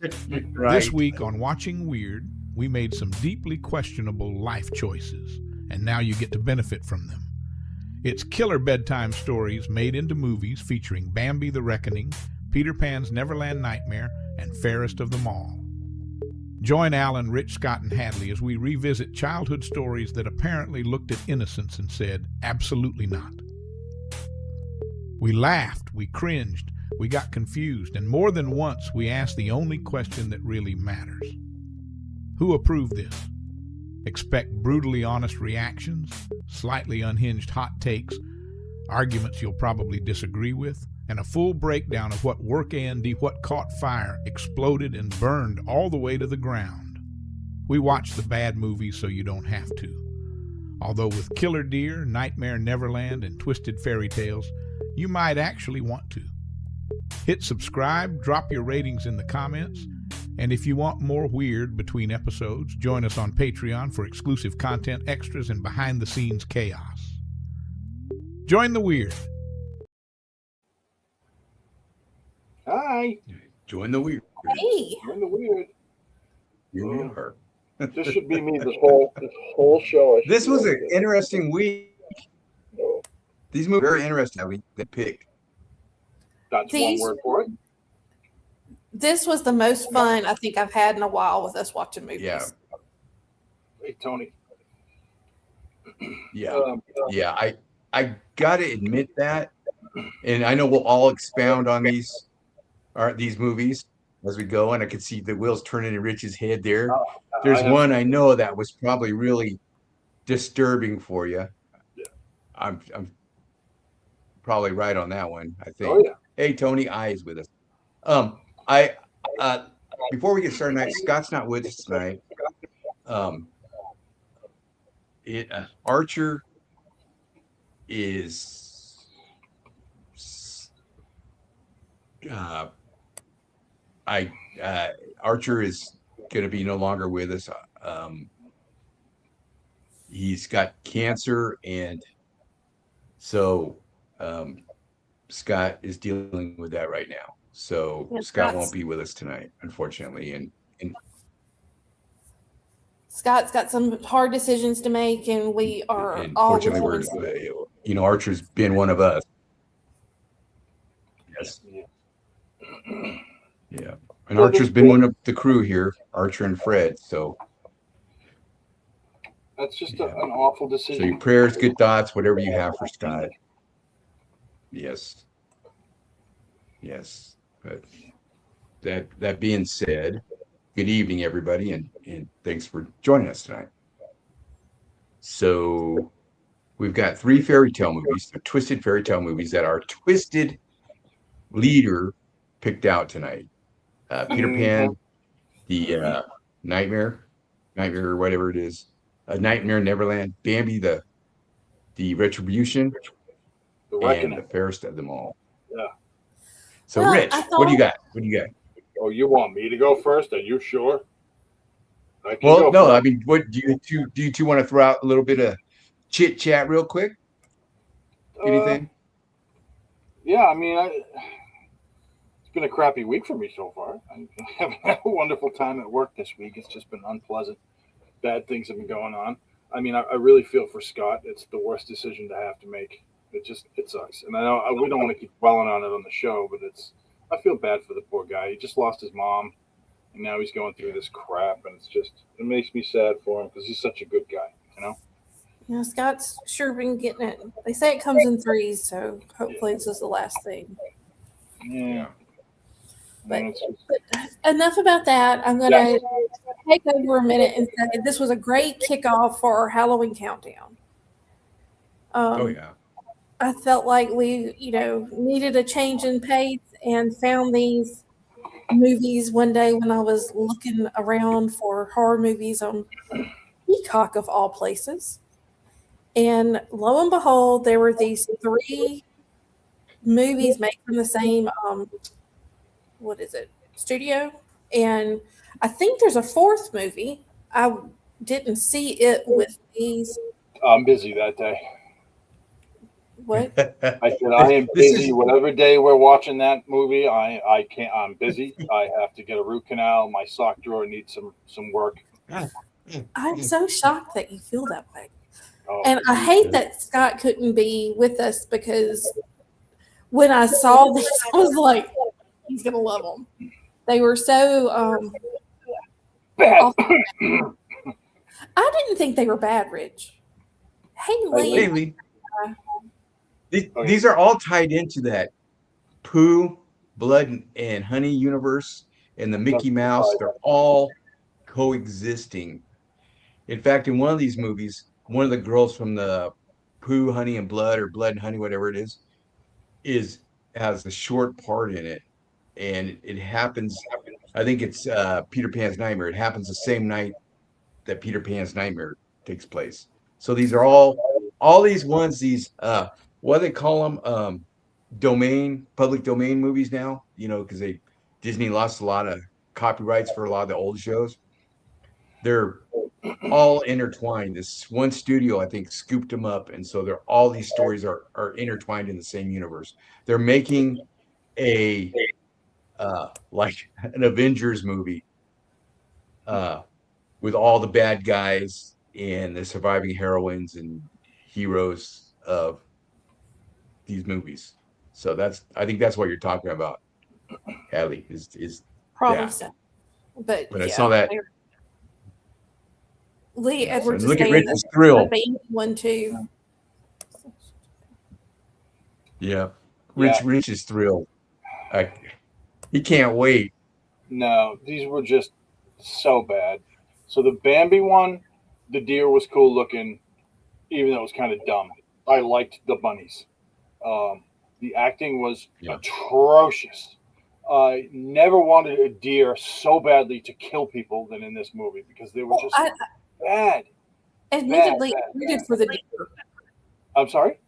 Right. This week on Watching Wyrd, we made some deeply questionable life choices, and now you get to benefit from them. It's killer bedtime stories made into movies featuring Bambi the Reckoning, Peter Pan's Neverland Nightmare, and fairest of them all. Join Alan, Rich, Scott, and Hadley as we revisit childhood stories that apparently looked at innocence and said, absolutely not. We laughed, we cringed, we got confused, and more than once we asked the only question that really matters. Who approved this? Expect brutally honest reactions, slightly unhinged hot takes, arguments you'll probably disagree with, and a full breakdown of what work A&D, what caught fire, exploded, and burned all the way to the ground. We watch the bad movies so you don't have to. Although with Killer Deer, Nightmare Neverland, and Twisted Fairy Tales, you might actually want to. Hit subscribe, drop your ratings in the comments, and if you want more weird between episodes, join us on Patreon for exclusive content, extras, and behind-the-scenes chaos. Join the weird. Hi. Join the weird. Hey. Join the weird. Here we are. This should be me this whole show. This was an interesting week. These movies are very interesting that we picked. That's one word for it. This was the most fun I think I've had in a while with us watching movies. Yeah. Hey, Tony. Yeah. Yeah. I gotta admit that. And I know we'll all expound on these movies as we go, and I can see the wheels turning in Rich's head there. There's one I know that was probably really disturbing for you. Yeah. I'm probably right on that one, I think. Oh, yeah. Hey, Tony I is with us. Before we get started tonight, Scott's not with us tonight. Archer is Archer is going to be no longer with us. He's got cancer, and so Scott is dealing with that right now. So Yeah, Scott won't be with us tonight, unfortunately. And Scott's got some hard decisions to make, and we are all. Unfortunately, Archer's been one of us. Yes. Yeah. And Archer's been one of the crew here, Archer and Fred. So that's just an awful decision. So your prayers, good thoughts, whatever you have for Scott. Yes. Yes. But that being said, good evening, everybody, and thanks for joining us tonight. So we've got 3 fairy tale movies, the twisted fairy tale movies that our twisted leader picked out tonight. Peter Pan, the Nightmare, or whatever it is, Nightmare Neverland, Bambi, the Retribution, and the fairest of them all. Yeah. So, Rich, what do you got? Oh, you want me to go first? Are you sure? Well, no. I mean, what do you two want to throw out a little bit of chit chat real quick? Anything? Yeah, I mean, it's been a crappy week for me so far. I haven't had a wonderful time at work this week. It's just been unpleasant. Bad things have been going on. I mean, I really feel for Scott. It's the worst decision to have to make. It sucks. And I know we don't want to keep dwelling on it on the show, but I feel bad for the poor guy. He just lost his mom, and now he's going through this crap, and it makes me sad for him because he's such a good guy, Yeah, Scott's sure been getting it. They say it comes in 3s, so hopefully this is the last thing. Yeah. But enough about that. I'm going to take over a minute and say this was a great kickoff for our Halloween countdown. I felt like we, needed a change in pace and found these movies one day when I was looking around for horror movies on Peacock of all places. And lo and behold, there were these 3 movies made from the same, studio. And I think there's a 4th movie. I didn't see it with these. I'm busy that day. What? I said I am This busy. is Whatever day we're watching that movie, I can't. I'm busy. I have to get a root canal. My sock drawer needs some work. I'm so shocked that you feel that way. Oh, And I hate that Scott couldn't be with us because when I saw this, I was like, he's going to love them. They were so bad. awesome. I didn't think they were bad, Rich. Hey, Lee. Hey, Lee. These are all tied into that Pooh, Blood and Honey universe and the Mickey Mouse. They're all coexisting. In fact, in one of these movies, one of the girls from the Pooh, Honey and Blood, or Blood and Honey, whatever it is has a short part in it, and it happens. I think it's Peter Pan's Nightmare. It happens the same night that Peter Pan's Nightmare takes place. So these are all these ones. These what do they call them? Public domain movies now. Because Disney lost a lot of copyrights for a lot of the old shows. They're all intertwined. This one studio, I think, scooped them up, and so all these stories are intertwined in the same universe. They're making a like an Avengers movie with all the bad guys and the surviving heroines and heroes of these movies. So I think that's what you're talking about, Allie, is Probably that. so. But When I yeah, saw that, Lee Edwards look is at saying Rich's the thrill. Bambi one too. Yeah, Rich is thrilled. He can't wait. No, these were just so bad. So the Bambi one, the deer was cool looking, even though it was kind of dumb. I liked the bunnies. The acting was atrocious. I never wanted a deer so badly to kill people than in this movie because they were just bad. Admittedly, bad, I rooted for the deer. I'm sorry?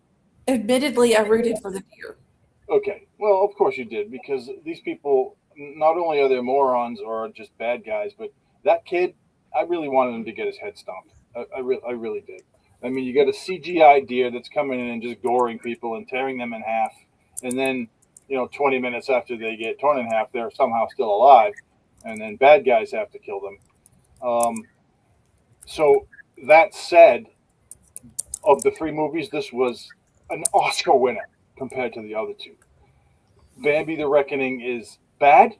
Admittedly, I rooted for the deer. Okay. Well, of course you did because these people, not only are they morons or just bad guys, but that kid, I really wanted him to get his head stomped. I really did. I mean, you got a CGI deer that's coming in and just goring people and tearing them in half. And then, 20 minutes after they get torn in half, they're somehow still alive. And then bad guys have to kill them. So that said, of the three movies, this was an Oscar winner compared to the other two. Bambi the Reckoning is bad.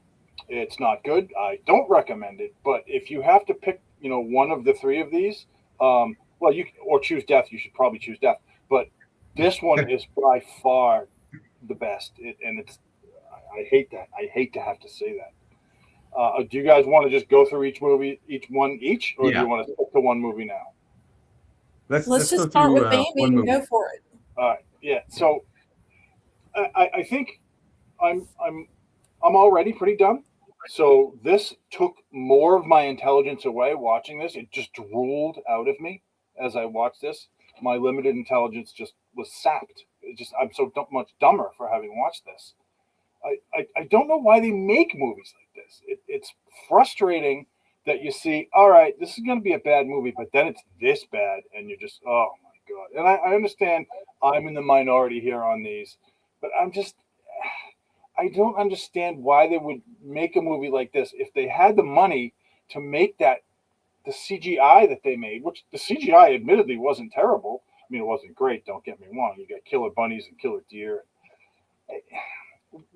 It's not good. I don't recommend it. But if you have to pick, one of the three of these, well, or choose death. You should probably choose death. But this one is by far the best, and it's. I hate that. I hate to have to say that. Do you guys want to just go through each movie, or do you want to stick to one movie now? Let's just go start through, with Bambi one and movie. go for it. All right. Yeah. So I think I'm already pretty done. So this took more of my intelligence away watching this. It just drooled out of me as I watched this. My limited intelligence just was sapped. I'm so much dumber for having watched this. I don't know why they make movies like this. It's frustrating that you see, all right, this is going to be a bad movie, but then it's this bad, and you're just, oh my God. And I understand I'm in the minority here on these, but I don't understand why they would make a movie like this if they had the money to make the CGI that they made, which the CGI admittedly wasn't terrible. I mean, it wasn't great. Don't get me wrong. You got killer bunnies and killer deer.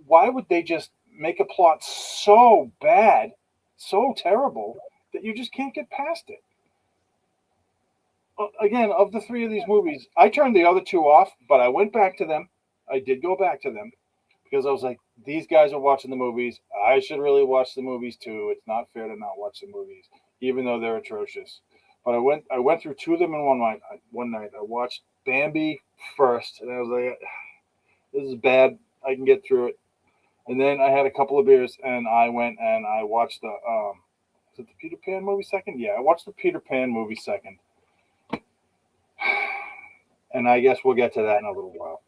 Why would they just make a plot so bad, so terrible that you just can't get past it? Again, of the three of these movies, I turned the other two off, but I went back to them. I did go back to them because I was like, these guys are watching the movies. I should really watch the movies too. It's not fair to not watch the movies, even though they're atrocious. But I went through two of them in one night. I watched Bambi first, and I was like, this is bad. I can get through it. And then I had a couple of beers, and I went and I watched the is it the Peter Pan movie second? Yeah, I watched the Peter Pan movie second. And I guess we'll get to that in a little while.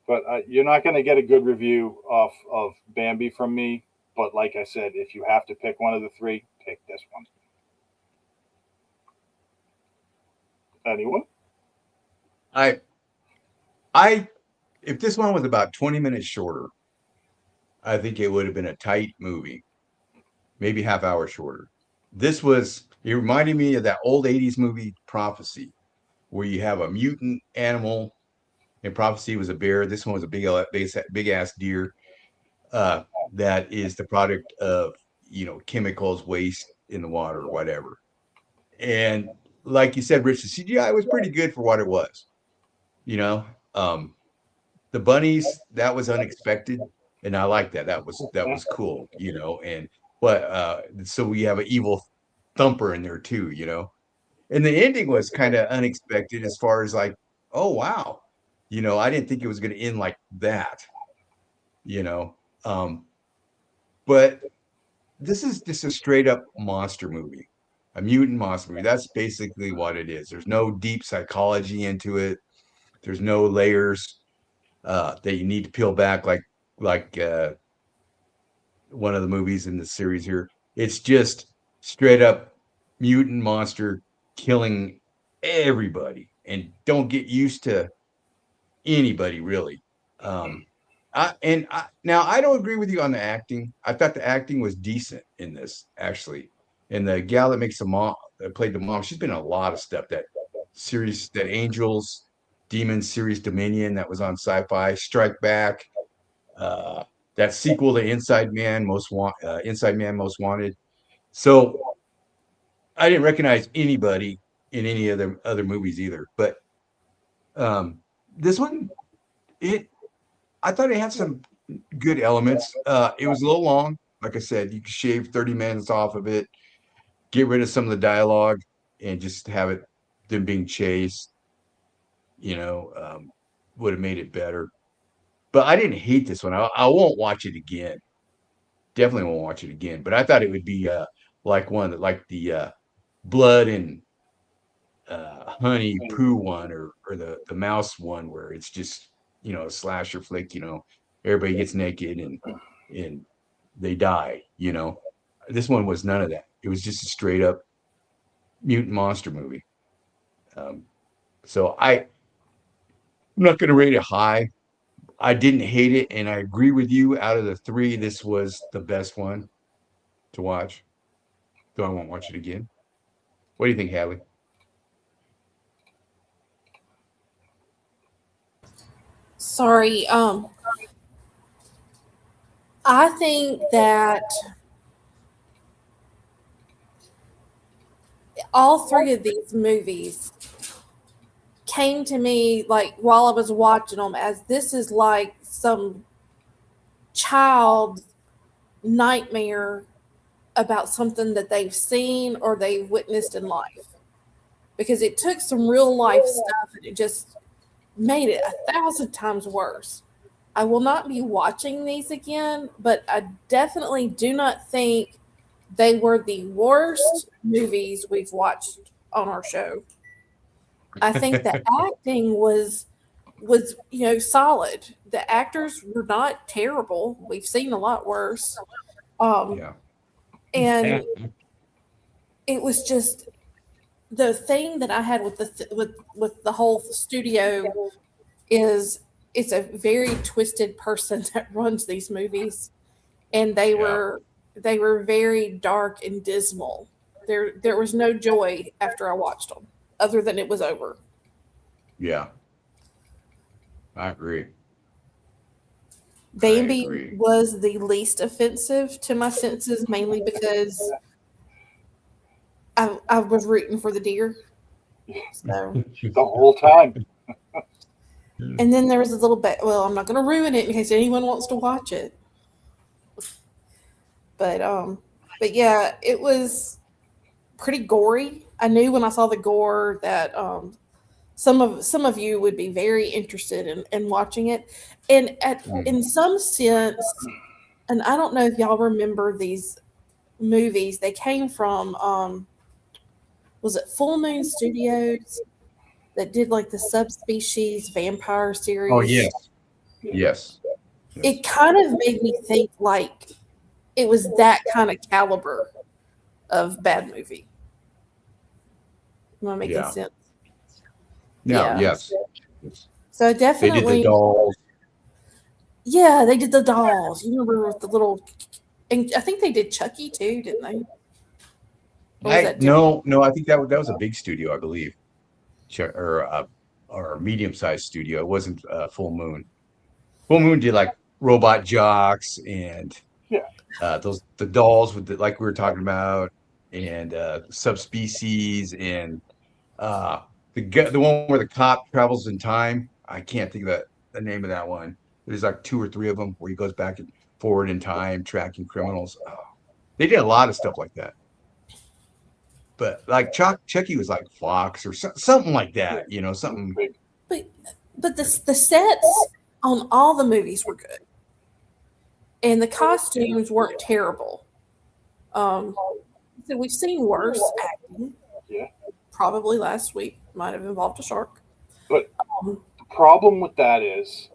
But you're not going to get a good review of Bambi from me. But like I said, if you have to pick one of the three, pick this one. Anyone? I if this one was about 20 minutes shorter, I think it would have been a tight movie, maybe half hour shorter. It reminded me of that old 80s movie Prophecy, where you have a mutant animal, and Prophecy was a bear. This one was a big ass deer that is the product of, chemicals, waste in the water or whatever. And like you said, Rich, the CGI was pretty good for what it was. You know, um, the bunnies, that was unexpected, and I like that. That was cool. And so we have an evil thumper in there too. And the ending was kind of unexpected as far as like, oh wow, I didn't think it was going to end like that. You know, but this is just a straight up monster movie, a mutant monster movie. That's basically what it is. There's no deep psychology into it. There's no layers that you need to peel back like one of the movies in the series here. It's just straight up mutant monster killing everybody, and don't get used to anybody really. Now I don't agree with you on the acting. I thought the acting was decent in this actually, and the gal that makes the mom that played the mom, she's been in a lot of stuff. That series, that Angels, Demons series, Dominion, that was on Sci-Fi, Strike Back, uh, that sequel to Inside Man Most Wanted. So I didn't recognize anybody in any of the other movies either, but this one, it I thought it had some good elements. It was a little long. Like I said, you could shave 30 minutes off of it, get rid of some of the dialogue, and just have it them being chased, would have made it better. But I didn't hate this one. I won't watch it again. Definitely won't watch it again. But I thought it would be like the blood and honey poo one, or the mouse one, where it's just a slasher flick. Everybody gets naked and they die. This one was none of that. It was just a straight up mutant monster movie. So I'm not going to rate it high. I didn't hate it, and I agree with you. Out of the three, this was the best one to watch. Though I won't watch it again. What do you think, Hadley? Sorry. I think that all three of these movies came to me like while I was watching them as this is like some child nightmare about something that they've seen or they've witnessed in life. Because it took some real life stuff and it just made it 1,000 times worse. I will not be watching these again, but I definitely do not think they were the worst movies we've watched on our show. I think the acting was solid. The actors were not terrible. We've seen a lot worse. Yeah. And it was just the thing that I had with the whole studio is it's a very twisted person that runs these movies, and they were very dark and dismal. There was no joy after I watched them, other than it was over. Yeah. I agree. Bambi was the least offensive to my senses, mainly because I was rooting for the deer. So The whole time. and then there was a little bit. Well, I'm not going to ruin it in case anyone wants to watch it. But yeah, it was pretty gory. I knew when I saw the gore that some of you would be very interested in watching it, and in some sense, and I don't know if y'all remember these movies. They came from was it Full Moon Studios that did like the Subspecies Vampire series? Oh yes. It kind of made me think like it was that kind of caliber of bad movie. Am I making sense? No, Yeah. yes. So They did the definitely, dolls. Yeah, they did the dolls. You remember with the little, and I think they did Chucky too, didn't they? Or was that different? No, I think that was a big studio, I believe, or a medium-sized studio. It wasn't Full Moon. Full Moon did like Robot Jocks and Yeah. the dolls with like we were talking about, and Subspecies, and the one where the cop travels in time. I can't think of the name of that one. There's like 2 or 3 of them where he goes back and forward in time tracking criminals. Oh, they did a lot of stuff like that. But like Chucky was like Fox or something like that, something. But the sets on all the movies were good, and the costumes weren't terrible. So we've seen worse acting. Yeah. Probably last week might have involved a shark. But the problem with that is,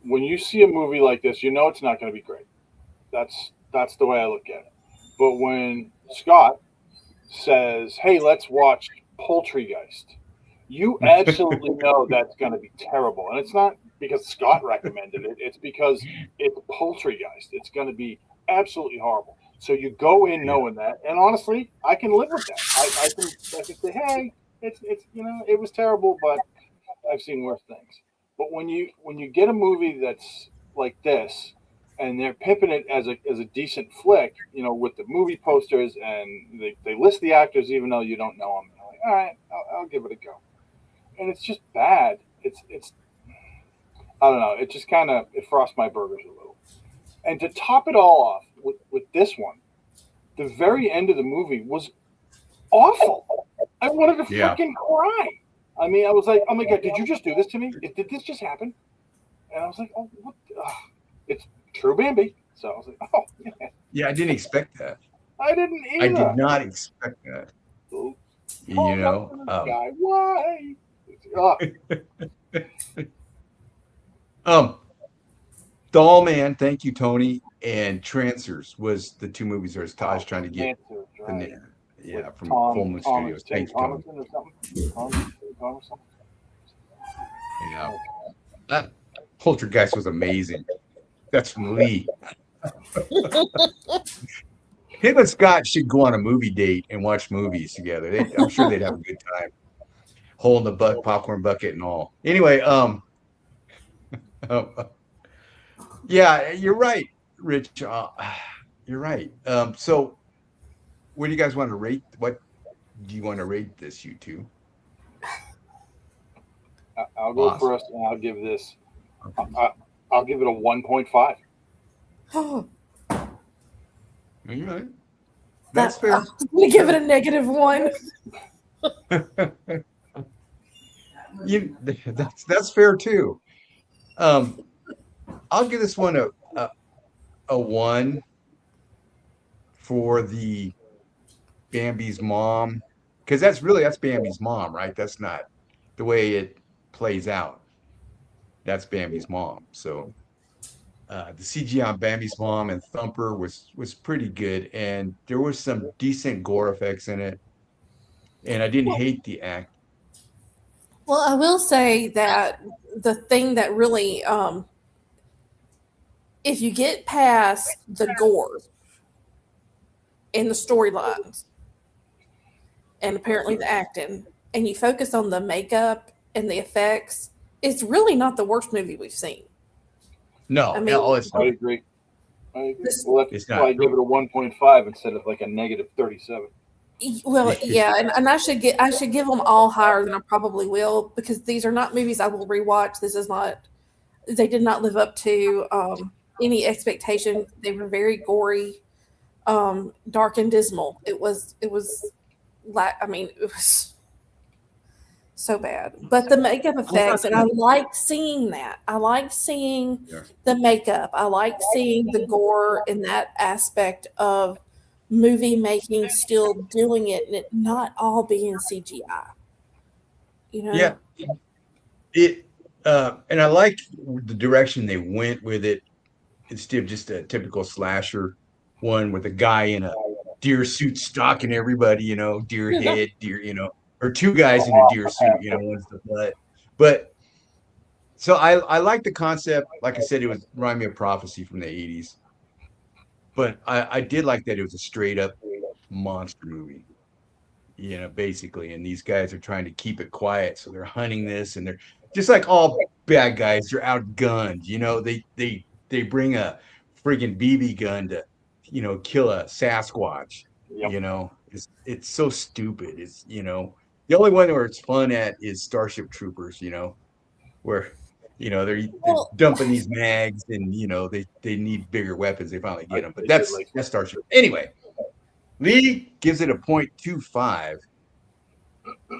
when you see a movie like this, it's not going to be great. That's the way I look at it. But when Scott says, "Hey, let's watch Poultrygeist," you absolutely know that's going to be terrible. And it's not because Scott recommended it. It's because it's Poultrygeist. It's going to be absolutely horrible. So you go in knowing that. And honestly, I can live with that. I can say, hey, it's it was terrible, but I've seen worse things. But when you get a movie that's like this, and they're pimping it as a decent flick, with the movie posters, and they list the actors even though you don't know them. And I'm like, all right, I'll give it a go. And it's just bad. It's I don't know. It just it frosts my burgers a little. And to top it all off with this one, the very end of the movie was awful. I wanted to freaking cry. I mean, I was like, oh my God, did you just do this to me? Did this just happen? And I was like, oh, what? It's true Bambi. So I was like, oh, yeah. Yeah, I didn't expect that. I didn't either. I did not expect that. Why? Doll Man, thank you, Tony, and Trancers was the 2 movies I was trying to get. Right. From Full Moon Studios. Thank you, Tony. Yeah, that Poltergeist was amazing. That's from Lee. Him and Scott should go on a movie date and watch movies together. I'm sure they'd have a good time. Hole in the popcorn bucket and all. Anyway, yeah, you're right, Rich. You're right. So, what do you guys want to rate? What do you want to rate this, you two? I'll go first, and I'll give this. I'll give it a 1.5. Oh, All right. That's fair. I'm going to give it a -1. That's fair too. I'll give this one a 1 for the Bambi's mom, because that's Bambi's mom, right? That's not the way it plays out. That's Bambi's mom. So the CG on Bambi's mom and Thumper was pretty good, and there was some decent gore effects in it, and I didn't hate the act. Well, I will say that the thing that really, if you get past the gore and the storylines, and apparently the acting, and you focus on the makeup and the effects, it's really not the worst movie we've seen. No, I agree. That's why I give it a 1.5 instead of like a -37. Well, yeah, and I should give them all higher than I probably will, because these are not movies I will rewatch. They did not live up to any expectation. They were very gory, dark and dismal. It was so bad. But the makeup effects, and I like seeing that. I like seeing the makeup. I like seeing the gore in that aspect of movie making, still doing it, and it not all being CGI. Yeah. And I like the direction they went with it, instead of just a typical slasher one with a guy in a deer suit stalking everybody, deer head, deer, or 2 guys in a deer suit, one's the butt. But So I like the concept. Like I said, it was remind me of Prophecy from the 80s. But I did like that it was a straight up monster movie, basically. And these guys are trying to keep it quiet. So they're hunting this and they're just like all bad guys, they're outgunned. They bring a friggin' BB gun to, kill a Sasquatch. Yep. It's so stupid. The only one where it's fun at is Starship Troopers, where they're Well, dumping these mags and they need bigger weapons. They finally get them, but They did that's Starship. Anyway, Lee gives it a 0.25,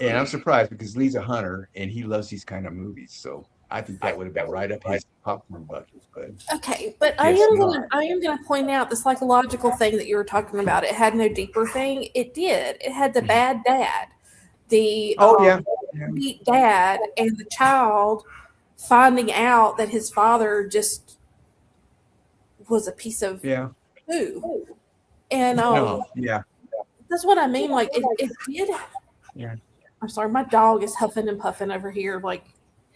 and I'm surprised because Lee's a hunter and he loves these kind of movies. So I think that would have been right up his popcorn bucket. But okay, but I am gonna point out the psychological thing that you were talking about. It had no deeper thing. It did. It had the bad dad, the yeah. weak dad, and the child finding out that his father just was a piece of poo. And that's what I mean. Like it did. Yeah. I'm sorry, my dog is huffing and puffing over here. Like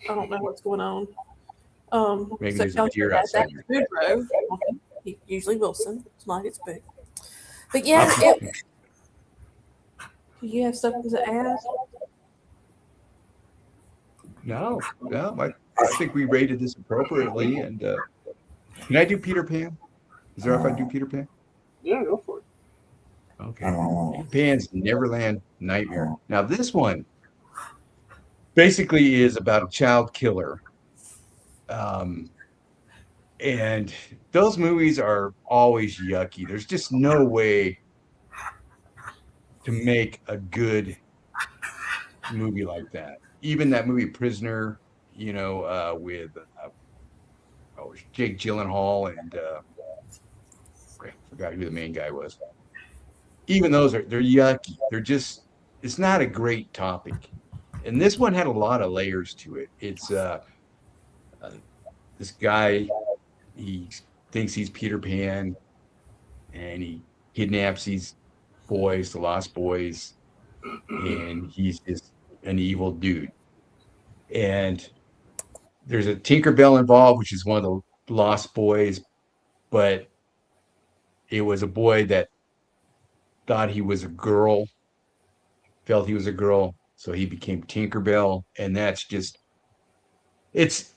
I don't know what's going on. Maybe So there's a deer that's outside. Boudreaux. Usually Wilson. Tonight it's Boo. But yeah, do you have something to add? No. I think we rated this appropriately. And can I do Peter Pan? Is there if I do Peter Pan? Yeah, go for it. Okay. Peter Pan's Neverland Nightmare. Now this one basically is about a child killer. And those movies are always yucky. There's just no way to make a good movie like that. Even that movie Prisoner, with Jake Gyllenhaal and I forgot who the main guy was. Even those they're yucky. It's not a great topic. And this one had a lot of layers to it. It's this guy, he thinks he's Peter Pan, and he kidnaps these boys, the Lost Boys, and he's just an evil dude. And there's a Tinkerbell involved, which is one of the Lost Boys, but it was a boy that thought he was a girl, felt he was a girl, so he became Tinkerbell, and it's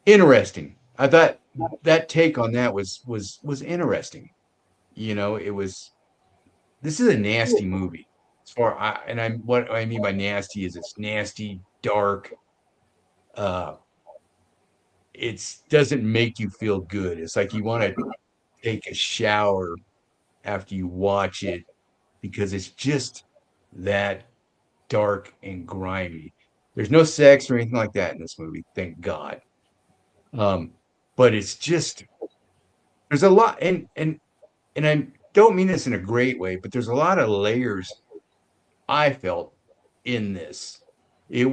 interesting. I thought that take on that was interesting. This is a nasty movie. What I mean by nasty is it's nasty, dark. It doesn't make you feel good. It's like you want to take a shower after you watch it because it's just that dark and grimy. There's no sex or anything like that in this movie, thank God. But it's just there's a lot, and I don't mean this in a great way, but there's a lot of layers I felt in this. It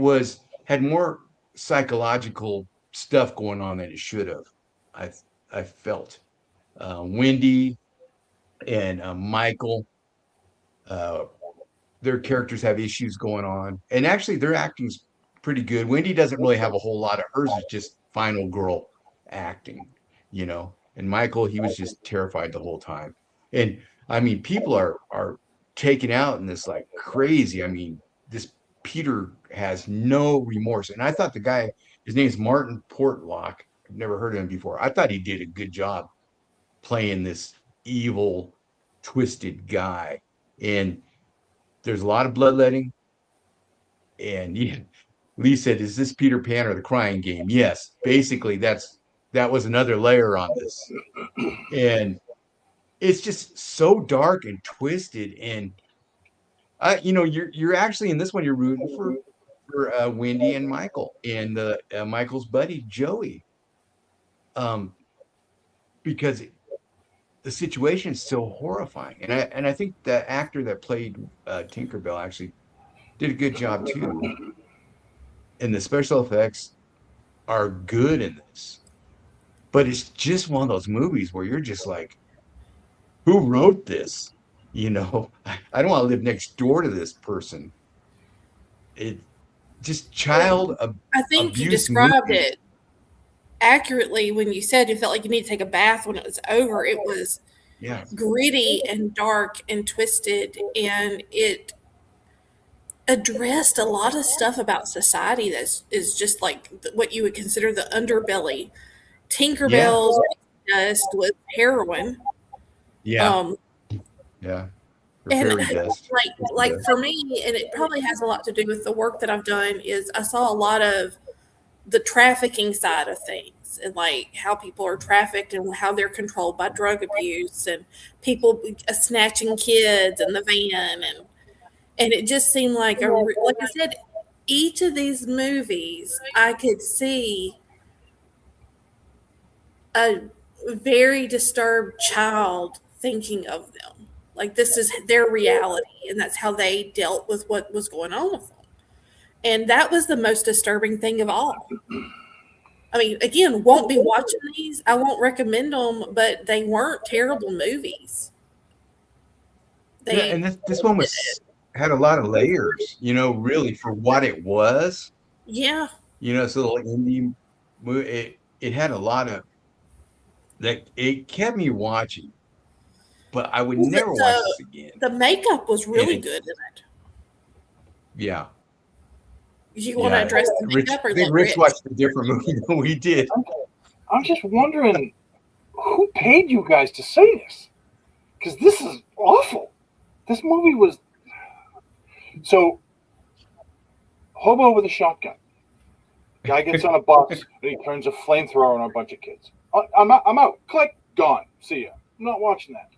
had more psychological stuff going on than it should have. I felt Wendy and Michael, their characters have issues going on, and actually their acting's pretty good. Wendy doesn't really have a whole lot of hers; is just final girl acting, And Michael, he was just terrified the whole time. And I mean, people are taken out in this like crazy. I mean, this Peter has no remorse, and I thought the guy, his name's Martin Portlock. I've never heard of him before. I thought he did a good job playing this evil, twisted guy. And there's a lot of bloodletting. And Lee said, "Is this Peter Pan or the Crying Game?" Yes, basically that was another layer on this. And it's just so dark and twisted. And you're actually in this one, you're rooting for Wendy and Michael and Michael's buddy Joey, because the situation is so horrifying. And I think the actor that played Tinkerbell actually did a good job too. And the special effects are good in this. But it's just one of those movies where you're just like, who wrote this? I don't want to live next door to this person. It just child I think abuse you described movie. it accurately when you said you felt like you need to take a bath when it was over. It was Yeah. gritty and dark and twisted, and it addressed a lot of stuff about society that is just like what you would consider the underbelly. Yeah. Tinkerbell's dust was heroin. Yeah. Um, Yeah. Or and fairy dust. like for me, and it probably has a lot to do with the work that I've done, is I saw a lot of the trafficking side of things and like how people are trafficked and how they're controlled by drug abuse and people snatching kids in the van, and it just seemed like like I said, each of these movies I could see a very disturbed child thinking of them. Like this is their reality, and that's how they dealt with what was going on with them. And that was the most disturbing thing of all. I mean, again, won't be watching these. I won't recommend them, but they weren't terrible movies. Yeah, They, and this one had a lot of layers, really for what it was. yeah. It's a little indie movie. It had a lot of that. It kept me watching, but I would Well, never watch this again. the makeup was really And good in it. yeah, You want to yeah. address the Rich, makeup or I think let Rich Rich? watched a different movie than we did. I'm just wondering who paid you guys to say this? Because this is awful. This movie was so hobo with a shotgun. Guy gets on a bus and he turns a flamethrower on a bunch of kids. I'm out. I'm out. Click. Gone. See ya. I'm not watching that.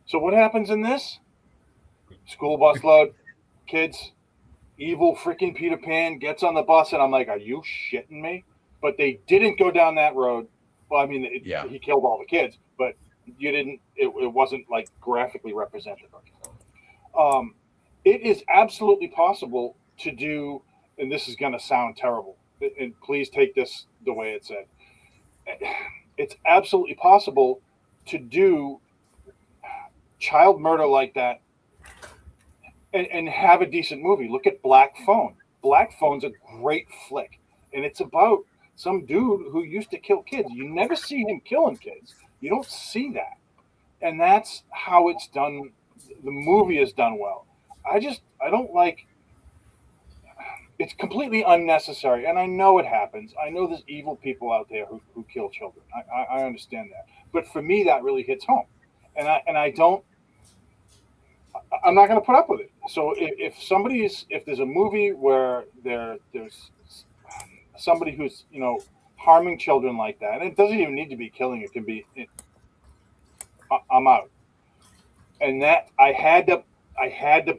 So what happens in this? School bus load, kids, evil freaking Peter Pan gets on the bus, and I'm like, are you shitting me? But they didn't go down that road. Well, I mean, Yeah. he killed all the kids, but you didn't. It wasn't like graphically represented. It is absolutely possible to do, and this is going to sound terrible, and please take this the way it's said. It's absolutely possible to do child murder like that and have a decent movie. Look at Black Phone. Black Phone's a great flick, and it's about some dude who used to kill kids. You never see him killing kids. You don't see that, and that's how it's done. The movie is done well. I don't like. It's completely unnecessary, and I know it happens. I know there's evil people out there who kill children. I understand that, but for me, that really hits home, and I don't. I'm not going to put up with it. So if there's a movie where there's somebody who's harming children like that, and it doesn't even need to be killing. It can be. I'm out. And that I had the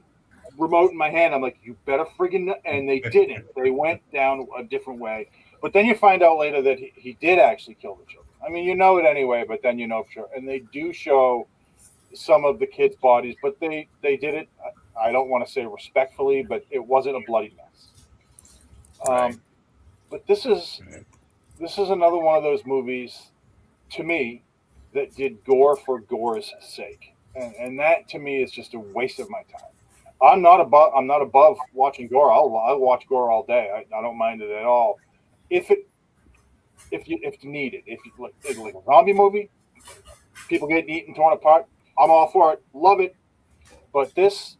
remote in my hand. I'm like, you better friggin', and they didn't. They went down a different way. But then you find out later that he did actually kill the children. I mean, you know it anyway, but then you know for sure. And they do show some of the kids' bodies, but they did it. I don't want to say respectfully, but it wasn't a bloody mess. Right. But this is another one of those movies, to me, that did gore for gore's sake, and that to me is just a waste of my time. I'm not above watching gore. I'll watch gore all day. I don't mind it at all. If needed, if you like a zombie movie, people getting eaten, torn apart, I'm all for it. Love it. But there's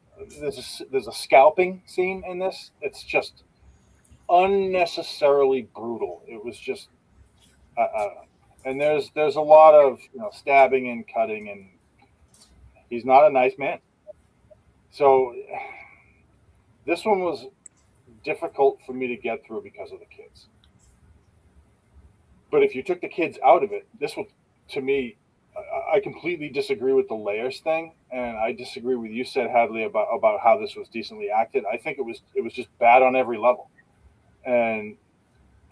a scalping scene in this. It's just unnecessarily brutal. It was just, and there's a lot of stabbing and cutting, and he's not a nice man. So this one was difficult for me to get through because of the kids. But if you took the kids out of it, this would, to me, I completely disagree with the layers thing, and I disagree with you said Hadley about how this was decently acted. I think it was just bad on every level, and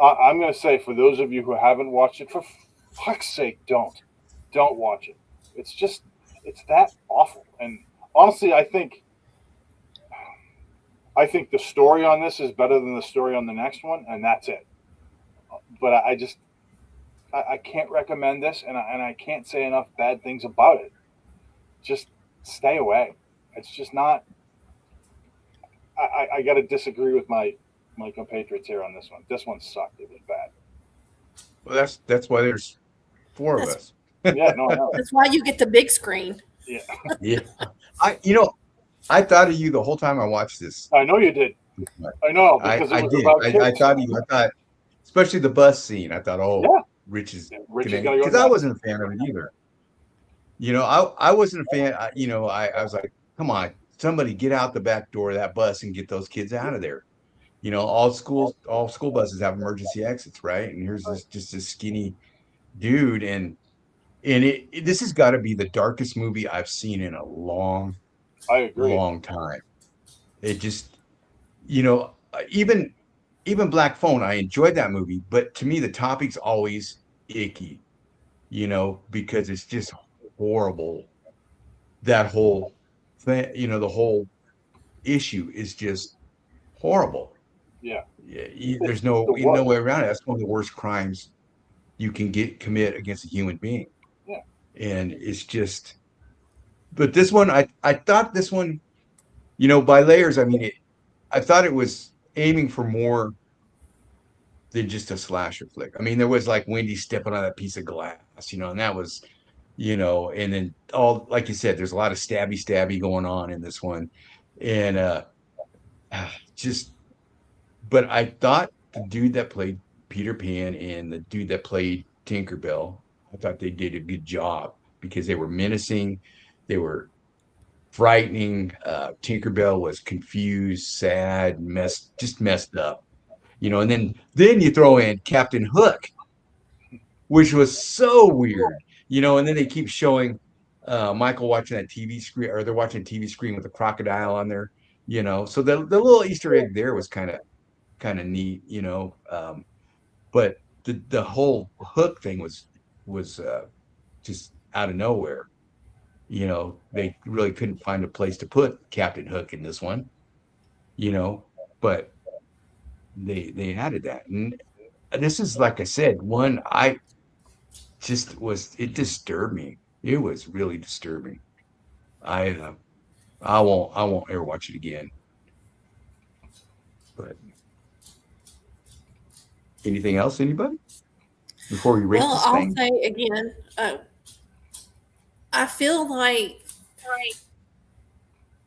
I'm going to say for those of you who haven't watched it, for fuck's sake, don't watch it. It's that awful, and honestly, I think the story on this is better than the story on the next one, and that's it. But I can't recommend this, and I can't say enough bad things about it. Just stay away. It's just not. I got to disagree with my compatriots here on this one. This one sucked. It was bad. Well, that's why there's four of That's us. Yeah, no, I know. that's why you get the big screen. Yeah, Yeah. I thought of you the whole time I watched this. I know you did. I know because it I was did. about I kids. thought of you. I thought, especially the bus scene. I thought, oh, Yeah. Rich is Rich is gonna, gonna go because I nuts. wasn't a fan of it either. I wasn't a fan. I was like, come on, somebody get out the back door of that bus and get those kids out of there. All school buses have emergency exits, right? And here's this skinny dude, and this has got to be the darkest movie I've seen in a long, I agree. long time. It just, you know, even Black Phone, I enjoyed that movie, but to me the topic's always icky, because it's just horrible. That whole thing, the whole issue is just horrible. Yeah. There's no The what? way around it. That's one of the worst crimes you can commit against a human being. Yeah. And it's just, but this one, I thought this one, by layers, I mean, I thought it was aiming for more than just a slasher flick. I mean, there was like Wendy stepping on that piece of glass, and that was, and then all, like you said, there's a lot of stabby going on in this one. And just, but I thought the dude that played Peter Pan and the dude that played Tinkerbell, I thought they did a good job because they were menacing, they were frightening. Tinkerbell was confused, sad, messed up, and then you throw in Captain Hook, which was so weird, and then they keep showing Michael watching that TV screen, or they're watching a TV screen with a crocodile on there, so the little Easter egg there was kind of neat, but the whole Hook thing was just out of nowhere. They really couldn't find a place to put Captain Hook in this one, but they added that. And this is, like I said, one I just it disturbed me. It was really disturbing. I won't ever watch it again. But anything else, anybody? Before we rate Well, this I'll thing? say again, I feel like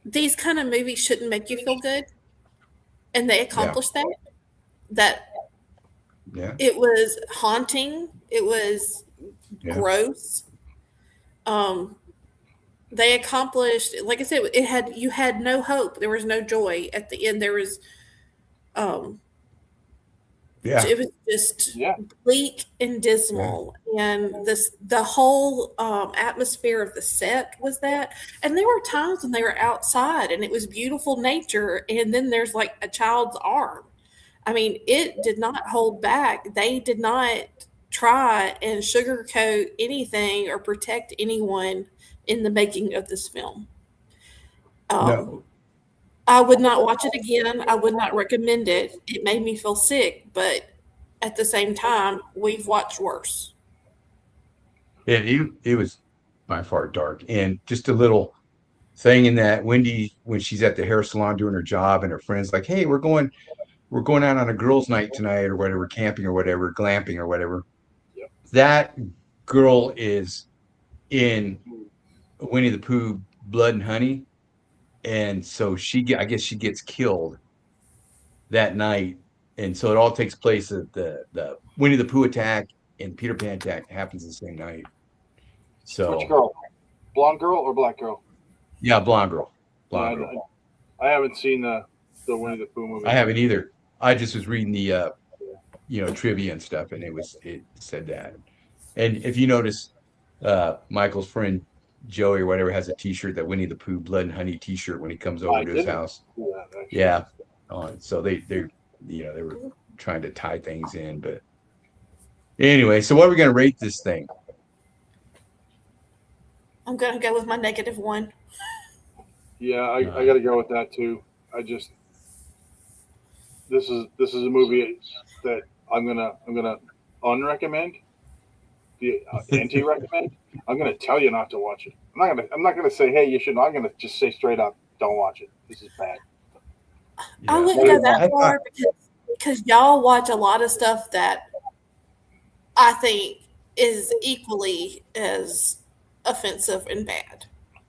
these kind of movies shouldn't make you feel good, and they accomplished that. That Yeah. it was haunting, it was Yeah. gross. They accomplished, like I said, you had no hope. There was no joy at the end. There was, Yeah. it was just Yeah. bleak and dismal, and the whole atmosphere of the set was that. And there were times when they were outside and it was beautiful nature, and then there's like a child's arm. I mean, it did not hold back. They did not try and sugarcoat anything or protect anyone in the making of this film. No. I would not watch it again. I would not recommend it. It made me feel sick, but at the same time, we've watched worse. It was by far dark. And just a little thing in that Wendy, when she's at the hair salon doing her job, and her friends like, hey, we're going out on a girls' night tonight, or whatever, camping or whatever, glamping or whatever. Yep. That girl is in Winnie the Pooh, Blood and Honey. And so I guess she gets killed that night. And so it all takes place at the Winnie the Pooh attack and Peter Pan attack happens the same night. So Which girl? Blonde girl or black girl? Yeah, blonde girl. Girl. I haven't seen the Winnie the Pooh movie. I haven't either. I just was reading the trivia and stuff, and it said that. And if you notice, Michael's friend Joey or whatever has a T-shirt, that Winnie the Pooh Blood and Honey T-shirt, when he comes over to his house. Yeah. So they were trying to tie things in, but anyway. So what are we going to rate this thing? I'm going to go with my -1. Yeah, I got to go with that too. This is a movie that I'm gonna unrecommend, the anti-recommend. I'm gonna tell you not to watch it. I'm not gonna say, hey, you should. I'm gonna just say straight up, don't watch it. This is bad. Yeah. I wouldn't go that far because y'all watch a lot of stuff that I think is equally as offensive and bad.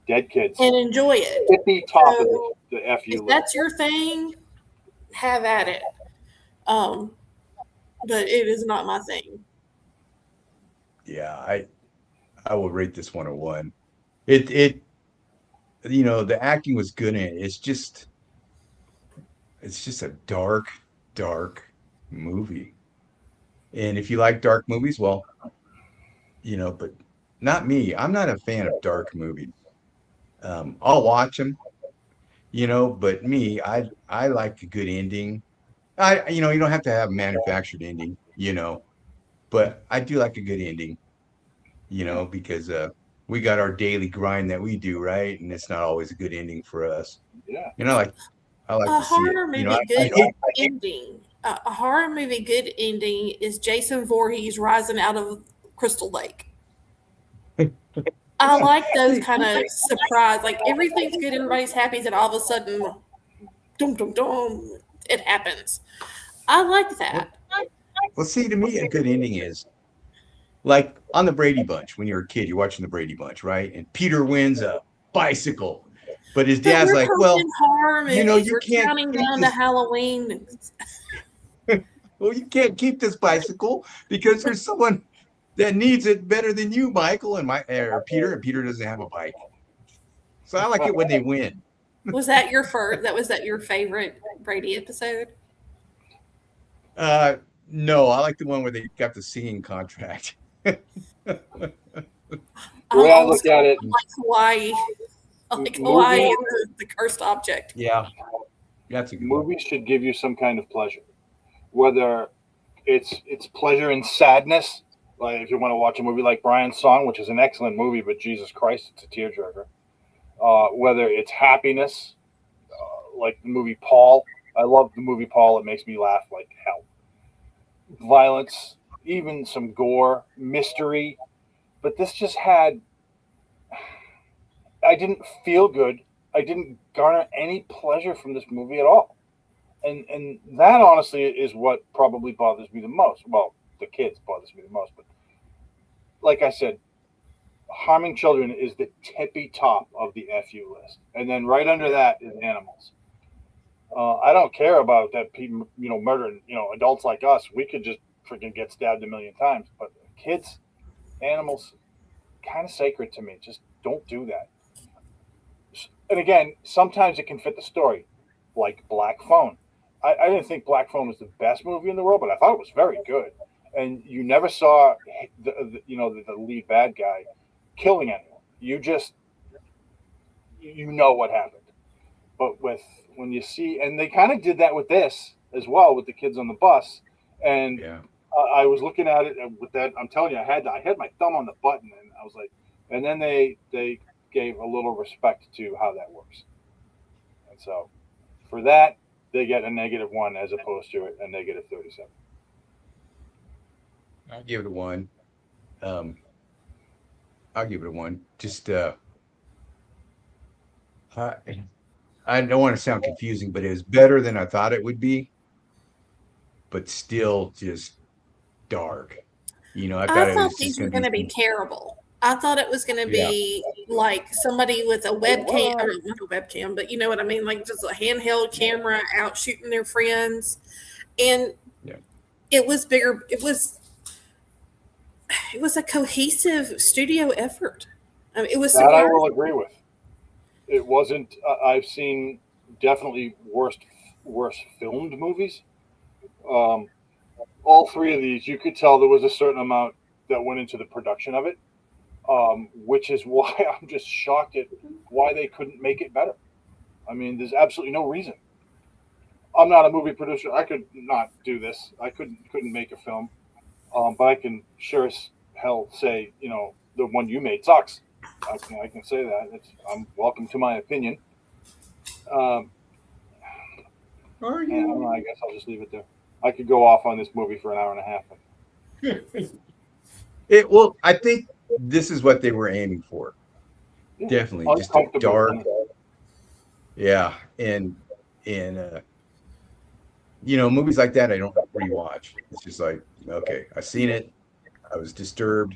Dead kids. And enjoy it. Tippy top So, of the FU if list. that's your thing, have at it. But it is not my thing. Yeah, I will rate this one a 1. It the acting was good in it. It's just a dark movie. And if you like dark movies, well, but not me. I'm not a fan of dark movies. I'll watch them, but me, I like a good ending. You don't have to have a manufactured ending, but I do like a good ending, because we got our daily grind that we do, right? And it's not always a good ending for us. Yeah. I like A to see it. horror movie good ending. A horror movie good ending is Jason Voorhees rising out of Crystal Lake. I like those kind of surprise, like everything's good, everybody's happy, and all of a sudden, dum dum dum, it happens. I like that. Well, see, to me, a good ending is like on the Brady Bunch. When you're a kid, you're watching the Brady Bunch, right? And Peter wins a bicycle, but his dad's like, "Well, horror movies. you We're can't counting keep down to Halloween." well, you can't keep this bicycle because there's someone that needs it better than you, Michael or Peter, and Peter doesn't have a bike. So I like it when they win. Was that your first? Was that your favorite Brady episode? No, I like the one where they got the singing contract. The way I look at it, like Hawaii. Like Hawaii is the cursed object. Yeah. That's a good movies should give you some kind of pleasure. Whether it's pleasure and sadness, like if you want to watch a movie like Brian's Song, which is an excellent movie, but Jesus Christ, it's a tearjerker. Whether it's happiness, like the movie Paul. I love the movie Paul. It makes me laugh like hell. Violence, even some gore, mystery. But this just had... I didn't feel good. I didn't garner any pleasure from this movie at all. And that, honestly, is what probably bothers me the most. Well, the kids bothers me the most. But like I said, harming children is the tippy top of the FU list. And then right under that is animals. I don't care about that people, murdering, adults like us. We could just freaking get stabbed a million times. But kids, animals, kind of sacred to me. Just don't do that. And again, sometimes it can fit the story, like Black Phone. I didn't think Black Phone was the best movie in the world, but I thought it was very good. And you never saw the lead bad guy killing anyone. You just what happened. But when you see, and they kind of did that with this as well, with the kids on the bus. And Yeah. I was looking at it with that. I'm telling you, I had my thumb on the button, and I was like, and then they gave a little respect to how that works. And so for that, they get a -1 as opposed to a -37. I'll give it a 1. I'll give it a 1. Just I don't want to sound confusing, but it was better than I thought it would be, but still just dark. I thought it was these just were going going to be terrible. I thought it was going to be like somebody with a webcam, or not a webcam, but you know what I mean, like just a handheld camera out shooting their friends, and it was bigger. It was a cohesive studio effort. I mean, it was. That I will agree with. It wasn't. I've seen definitely worse filmed movies. All three of these, you could tell there was a certain amount that went into the production of it. Which is why I'm just shocked at why they couldn't make it better. I mean, there's absolutely no reason. I'm not a movie producer. I could not do this. I couldn't make a film. But I can sure as hell say, the one you made sucks. I can say that. I'm welcome to my opinion. Are you? I guess I'll just leave it there. I could go off on this movie for an hour and a half. Well, I think this is what they were aiming for. Yeah. Definitely, just a dark. Yeah, and movies like that I don't rewatch. It's just like, okay, I've seen it. I was disturbed.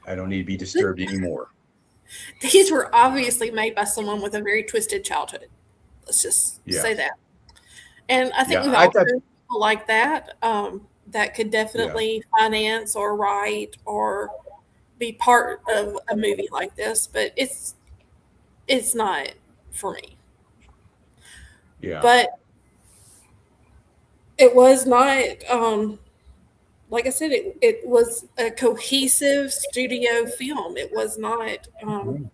I don't need to be disturbed anymore. These were obviously made by someone with a very twisted childhood. Let's just say that. And I think we've all heard people like that, that could definitely finance or write or be part of a movie like this, but it's not for me. Yeah. But it was not, like I said, it was a cohesive studio film. It was not. I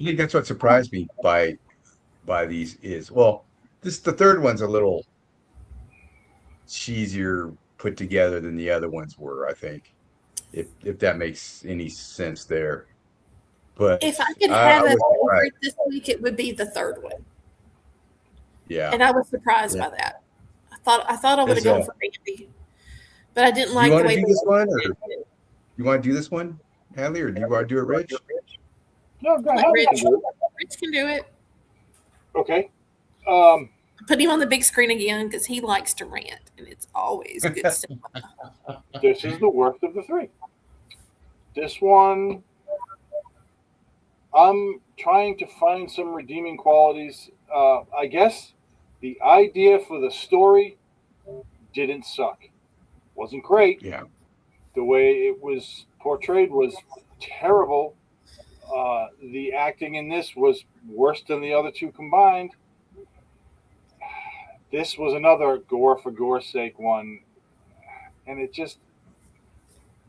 think that's what surprised me by these is, well, the third one's a little cheesier put together than the other ones were, I think, if that makes any sense there. But if I could have a favorite this week, it would be the third one. Yeah. And I was surprised by that. I thought I would have gone for Bambi, but I didn't like the way. Do this one, or you want to do this one, Hadley, or do you want to do it, Rich? No, go ahead. Rich can do it. Okay. Put him on the big screen again because he likes to rant, and it's always good stuff. This is the worst of the three. This one, I'm trying to find some redeeming qualities. I guess the idea for the story didn't suck. Wasn't great. Yeah. The way it was portrayed was terrible. The acting in this was worse than the other two combined. This was another gore for gore's sake one, and it just,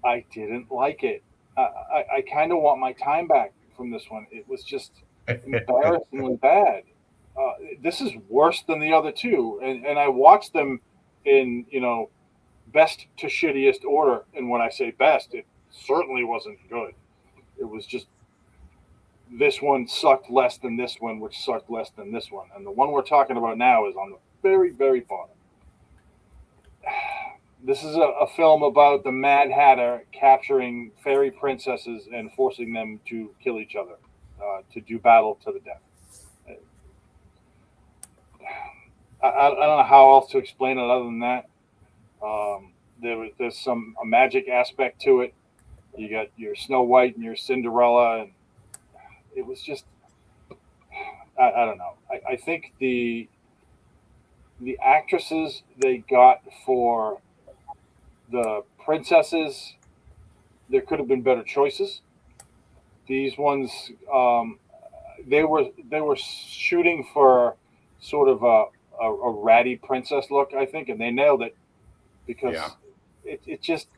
I didn't like it. I kind of want my time back from this one. It was just embarrassingly bad. This is worse than the other two, and I watched them in, best to shittiest order. And when I say best, it certainly wasn't good. It was just, this one sucked less than this one, which sucked less than this one. And the one we're talking about now is on the very, very bottom. This is a film about the Mad Hatter capturing fairy princesses and forcing them to kill each other, to do battle to the death. I don't know how else to explain it other than that. There's a magic aspect to it. You got your Snow White and your Cinderella, and it was just, I don't know. I think the actresses they got for the princesses, there could have been better choices. These ones, they were shooting for sort of a ratty princess look, I think, and they nailed it, because it just,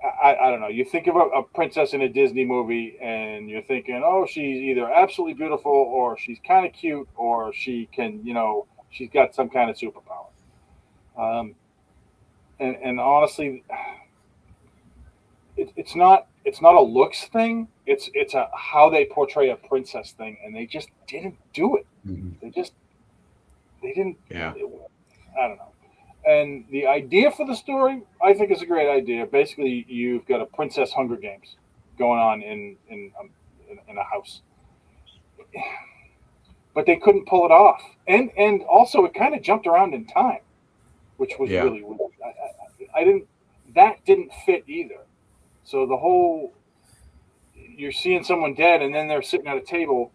I don't know. You think of a princess in a Disney movie, and you're thinking, oh, she's either absolutely beautiful, or she's kind of cute, or she can, she's got some kind of superpower. And honestly, it's not a looks thing. It's a how they portray a princess thing, and they just didn't do it. Mm-hmm. They didn't. Yeah. I don't know. And the idea for the story, I think, is a great idea. Basically, you've got a Princess Hunger Games going on in a house, but they couldn't pull it off. And also, it kind of jumped around in time, which was really weird. That didn't fit either. So the whole, you're seeing someone dead and then they're sitting at a table.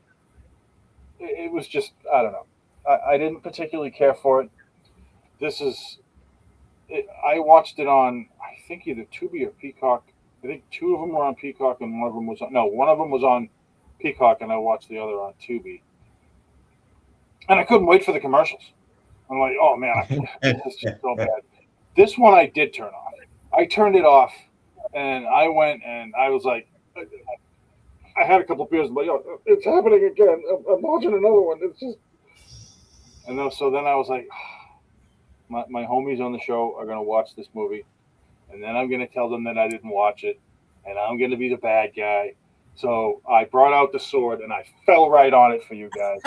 It was just, I don't know. I didn't particularly care for it. I watched it on, I think, either Tubi or Peacock. I think two of them were on Peacock and one of them was on Peacock, and I watched the other on Tubi. And I couldn't wait for the commercials. I'm like, oh man, this is just so bad. This one I did turn off. I turned it off, and I went and I was like, I had a couple of beers, but it's happening again. I'm watching another one. It's just, so then I was like, my homies on the show are going to watch this movie, and then I'm going to tell them that I didn't watch it, and I'm going to be the bad guy. So I brought out the sword, and I fell right on it for you guys.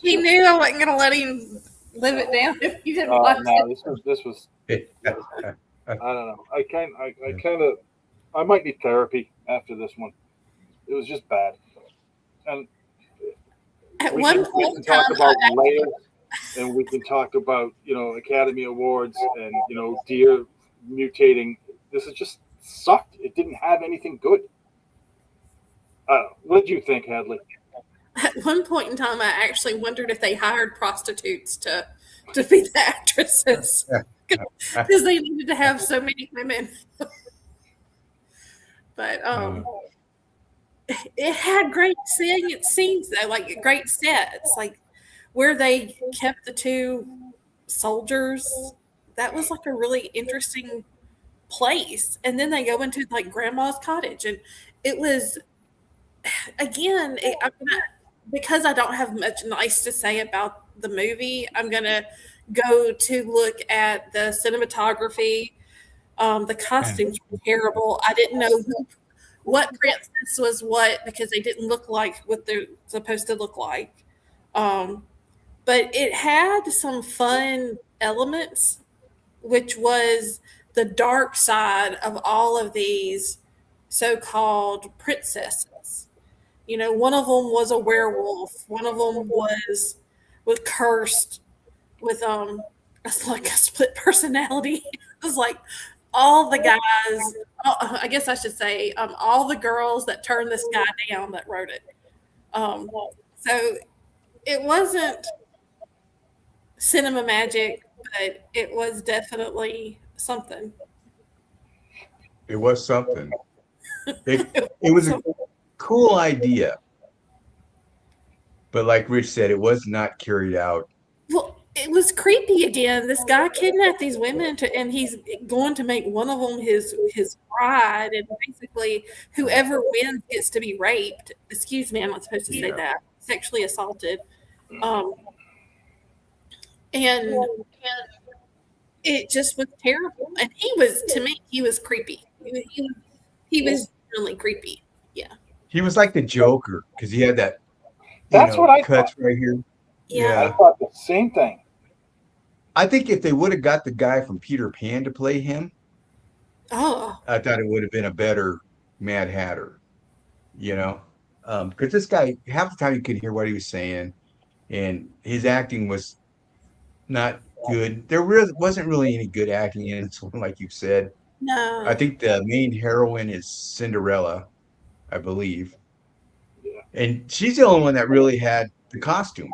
He knew I wasn't going to let him live it down if you didn't watch it. This was. I don't know. I might need therapy after this one. It was just bad. And at one point in time, and we can talk about, Academy Awards and, deer mutating. This is just sucked. It didn't have anything good. What did you think, Hadley? At one point in time, I actually wondered if they hired prostitutes to be the actresses because they needed to have so many women. But it had great scenes though, like great sets, like where they kept the two soldiers. That was like a really interesting place. And then they go into like grandma's cottage, and it was again. Because I don't have much nice to say about the movie, I'm gonna go to look at the cinematography. The costumes were terrible. I didn't know what princess was what because they didn't look like what they're supposed to look like. But it had some fun elements, which was the dark side of all of these so-called princesses. One of them was a werewolf. One of them was cursed with like a split personality. It was like all the guys. I guess I should say all the girls that turned this guy down that wrote it. So it wasn't cinema magic, but it was definitely something. It was something. It was a cool idea, but like Rich said, it was not carried out. Well, it was creepy again. This guy kidnapped these women and he's going to make one of them his bride, and basically whoever wins gets to be raped. Excuse me, I'm not supposed to say that. Sexually assaulted. And it just was terrible. And to me, he was creepy. He was really creepy. Yeah. He was like the Joker because he had that. That's what I cuts thought. Right here. Yeah. I thought the same thing. I think if they would have got the guy from Peter Pan to play him, I thought it would have been a better Mad Hatter. Because this guy, half the time you could hear what he was saying, and his acting was not good. There wasn't really any good acting in this one, like you said. No. I think the main heroine is Cinderella, I believe. Yeah. And she's the only one that really had the costume.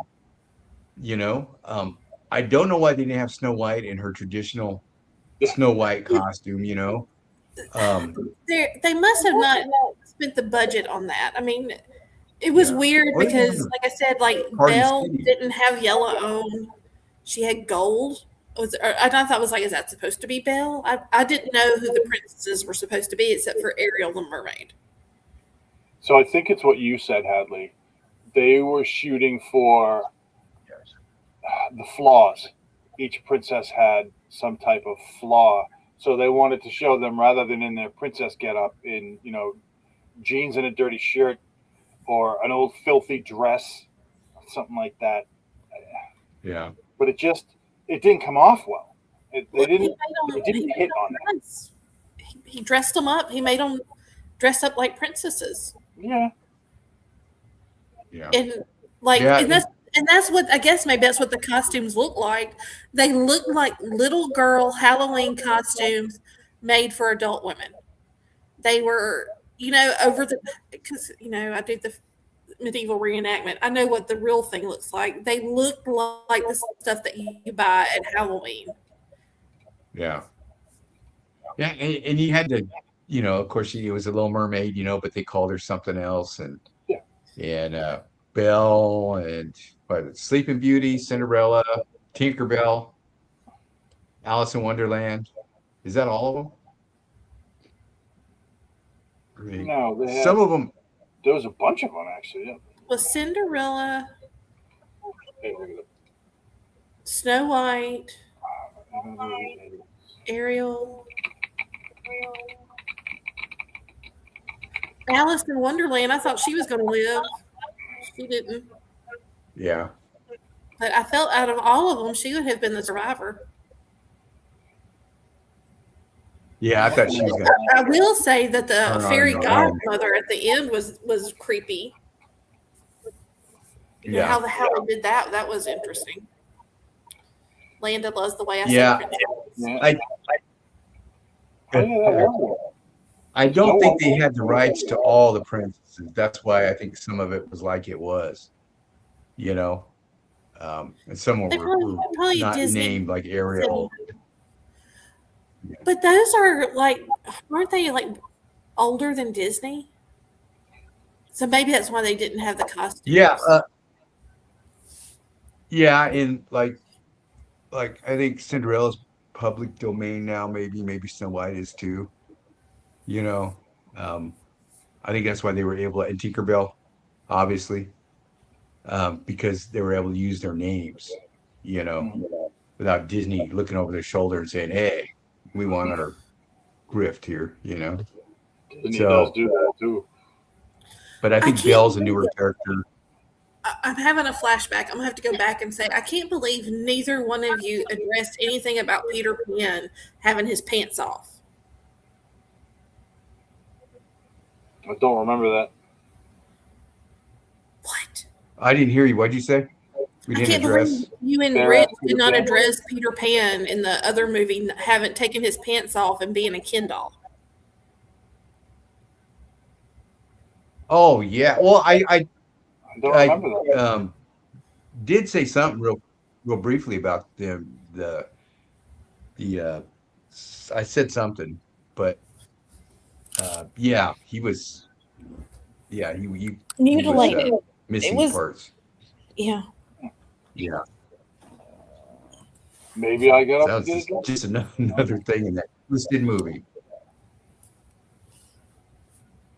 I don't know why they didn't have Snow White in her traditional Snow White costume, They must have not spent the budget on that. I mean, it was weird because, like I said, like Belle didn't have yellow on. She had gold. I thought it was like, is that supposed to be Belle? I didn't know who the princesses were supposed to be except for Ariel the mermaid. So I think it's what you said, Hadley. They were shooting for the flaws. Each princess had some type of flaw. So they wanted to show them, rather than in their princess getup, in jeans and a dirty shirt or an old filthy dress, something like that. Yeah. But it didn't come off well. It didn't hit on that. He dressed them up. He made them dress up like princesses. Yeah. Yeah. And that's what, I guess maybe that's what the costumes look like. They look like little girl Halloween costumes made for adult women. They were, because I do the medieval reenactment. I know what the real thing looks like. They look like the stuff that you buy at Halloween. Yeah. Yeah, and you had to, of course, she was a Little Mermaid, but they called her something else, and Belle and Sleeping Beauty, Cinderella, Tinkerbell, Alice in Wonderland. Is that all of them? I mean, No, some of them. There was a bunch of them, actually. Yeah. Was Cinderella, Hey, look at it. Snow White, Ariel, Alice in Wonderland. I thought she was going to live. She didn't. Yeah. But I felt out of all of them, she would have been the survivor. Yeah, I thought she was going to. I will say that the fairy godmother at the end was creepy. Yeah. How they did that was interesting. Landa loves the way I Yeah. say princess. I I don't think they had the rights to all the princesses. That's why I think some of it was like it was, and some They were not Disney. named like Ariel. But those are like, aren't they like older than Disney? So maybe that's why they didn't have the costumes. Yeah, and like I think Cinderella's public domain now. Maybe Snow White is too. I think that's why they were able to, and Tinkerbell, obviously, because they were able to use their names, without Disney looking over their shoulder and saying, "Hey, we want our grift here," Disney does do that too. But I think Belle's a newer character. I'm having a flashback. I'm gonna have to go back and say I can't believe neither one of you addressed anything about Peter Pan having his pants off. I don't remember that. What? I didn't hear you. What'd you say? We didn't address. Believe you and Rich did not address Peter Pan in the other movie, haven't taken his pants off and being a Ken doll. Oh yeah. Well, I don't remember that. Did say something real briefly about the I said something, but yeah, he was. Yeah, he mutilated. Was, missing parts. Yeah. Yeah. Maybe I got up. That was just another thing in that twisted movie.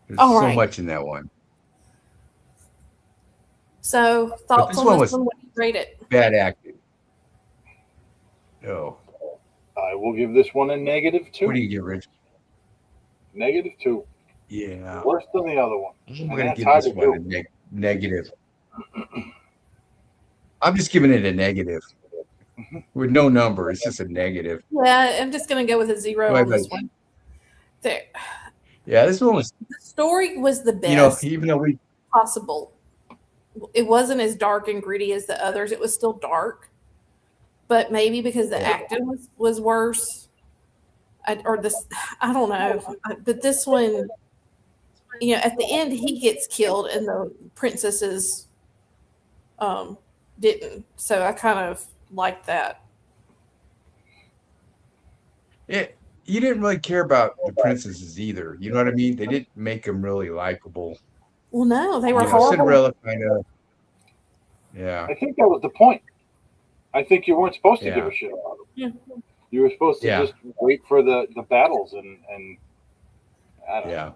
There's so much in that one. So thoughts on this one? What do you rate it? Bad acting. No. I will give this one a -2. What do you give, Rich? -2. Yeah. Worse than the other one. I'm going to give this one a negative. I'm just giving it a negative. With no number. It's just a negative. Yeah, I'm just going to go with a 0 on this one. There. Yeah, this one was... The story was the best. Even though possible. It wasn't as dark and gritty as the others. It was still dark. But maybe because the acting was worse. I don't know. But this one... at the end, he gets killed and the princesses didn't. So I kind of like that. You didn't really care about the princesses either. You know what I mean? They didn't make them really likable. Well, no, they were horrible. Cinderella kind of. Yeah. I think that was the point. I think you weren't supposed to give a shit about them. Yeah. You were supposed to just wait for the battles and I don't know.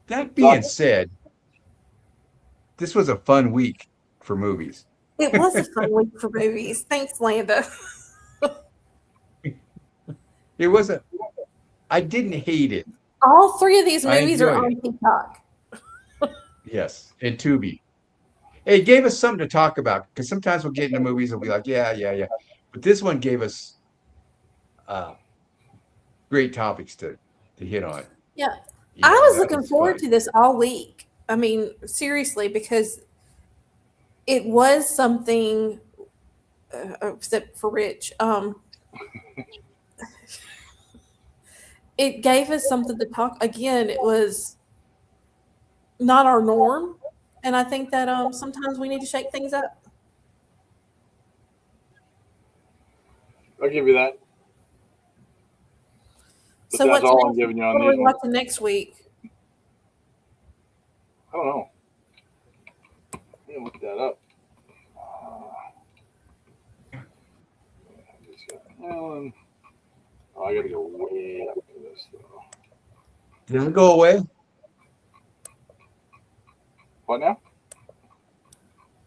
That being said, this was a fun week for movies. It was a fun week for movies. Thanks, Landa. It wasn't. I didn't hate it. All three of these movies are on Peacock. Yes, and Tubi. It gave us something to talk about because sometimes we'll get into movies and we'll be like, yeah. But this one gave us great topics to hit on. Yeah. I was looking forward to this all week. I mean, seriously, because it was something, except for Rich, it gave us something to talk. Again, it was not our norm, and I think that sometimes we need to shake things up. I'll give you that. But so that's all I'm giving you on what are we watching next week? I don't know. Let me look that up. I gotta go way up to this though. Did it go away? What now?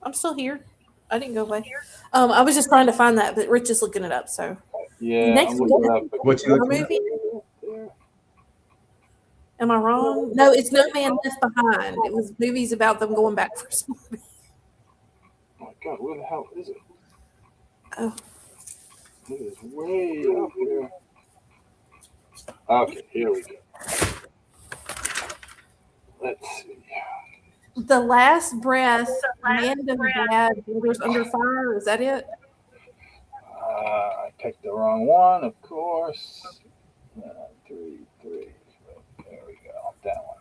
I'm still here. I didn't go away. I was just trying to find that, but Rich is looking it up. So yeah, next week, what's your movie? Am I wrong? No, it's No Man Left Behind. It was movies about them going back for some movie. Oh my God, where the hell is it? Oh. It is way up here. Okay, here we go. Let's see. The Last Breath, Man of Bad, Brothers Under Fire. Is that it? picked the wrong one, of course. 3. There we go. That one.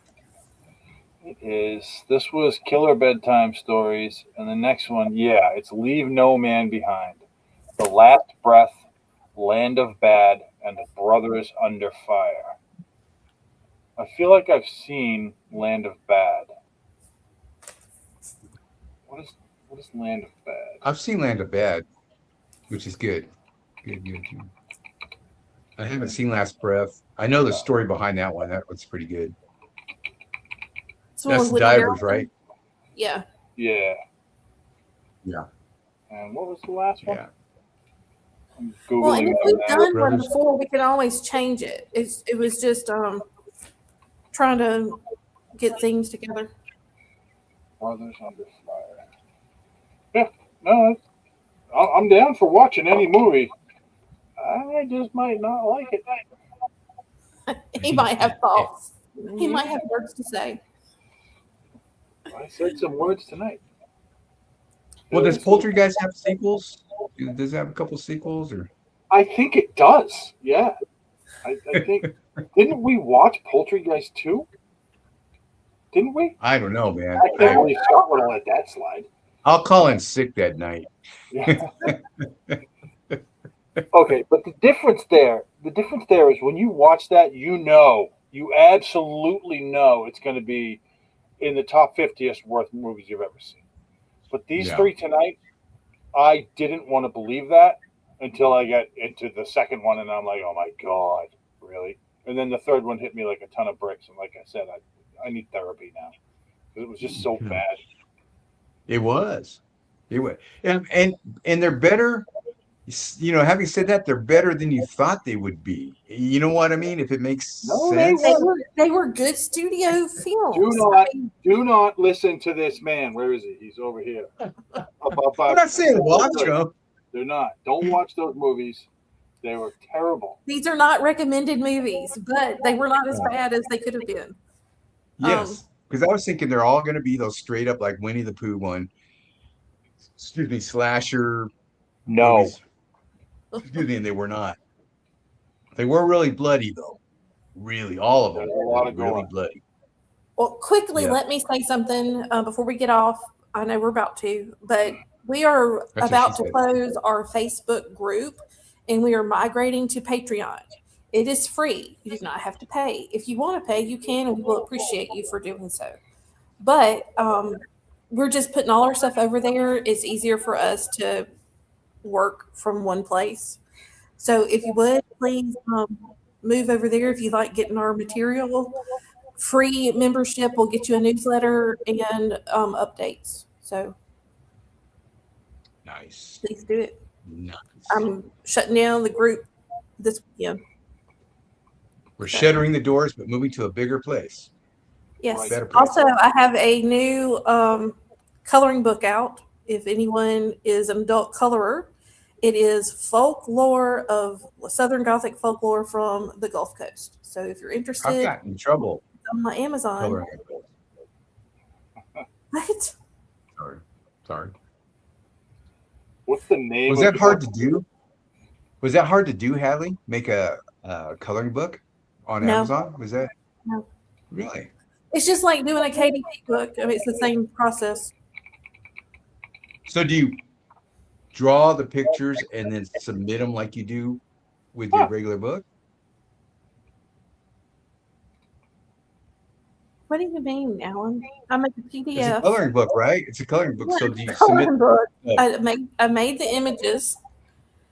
It is. This was Killer Bedtime Stories, and the next one, yeah, it's Leave No Man Behind, The Last Breath, Land of Bad, and The Brothers Under Fire. I feel like I've seen Land of Bad. What is Land of Bad? I've seen Land of Bad, which is good. Good. I haven't seen Last Breath. I know the story behind that one. That one's pretty good. So That's the Woody divers, Harrelson. right? Yeah. Yeah. Yeah. And what was the last one? Yeah. I'm Well, and Googling if that we've now. done one Brothers. before, we can always change it. It was just trying to get things together. Brothers Under Fire. Yeah. No, I'm down for watching any movie. I just might not like it. He might have thoughts. He might have words to say. I said some words tonight. Well, does Poultrygeist have sequels? Does it have a couple sequels, or? I think it does. Yeah. I think. Didn't we watch Poultrygeist 2? Didn't we? I don't know, man. I can't believe Scott would have let that slide. I'll call in sick that night. Yeah. Okay, but the difference there is when you watch that, you absolutely know it's going to be in the top 50th worst movies you've ever seen. But these three tonight, I didn't want to believe that until I got into the second one, and I'm like, oh my God, really? And then the third one hit me like a ton of bricks, and like I said, I need therapy now because it was just so bad. It was. And they're better. You know, having said that, they're better than you thought they would be. You know what I mean? If it makes sense. They were good studio films. Do not listen to this man. Where is he? He's over here. I'm not saying watch them. They're not. Don't watch those movies. They were terrible. These are not recommended movies, but they were not as bad as they could have been. Yes, because I was thinking they're all going to be those straight up like Winnie the Pooh one. Excuse me, slasher. No. Movies. Excuse me, and they were not. They were really bloody though. Really, all of them. There's a lot of really gore. bloody. Well, quickly, let me say something before we get off. I know we're about to, but we are about to close our Facebook group, and we are migrating to Patreon. It is free. You do not have to pay. If you want to pay, you can, and we will appreciate you for doing so. But we're just putting all our stuff over there. It's easier for us to work from one place. So if you would, please move over there if you like getting our material. Free membership will get you a newsletter and updates. So Nice. please do it. Nice. I'm shutting down the group this weekend. We're shuttering the doors, but moving to a bigger place. Yes. Better place. Also, I have a new coloring book out. If anyone is an adult colorer, it is folklore of Southern Gothic folklore from the Gulf Coast. So if you're interested, I've gotten in trouble. on my Amazon. Coloring. What? Sorry. What's the name? Was that hard to do? Was that hard to do, Hadley? Make a coloring book on No. Amazon? Was that? No. Really? It's just like doing a KDP book. I mean, it's the same process. So do you draw the pictures and then submit them like you do with your regular book? What do you mean, Alan? I make a PDF. It's a coloring book, right? It's a coloring book. So do you submit? Coloring book. I made the images.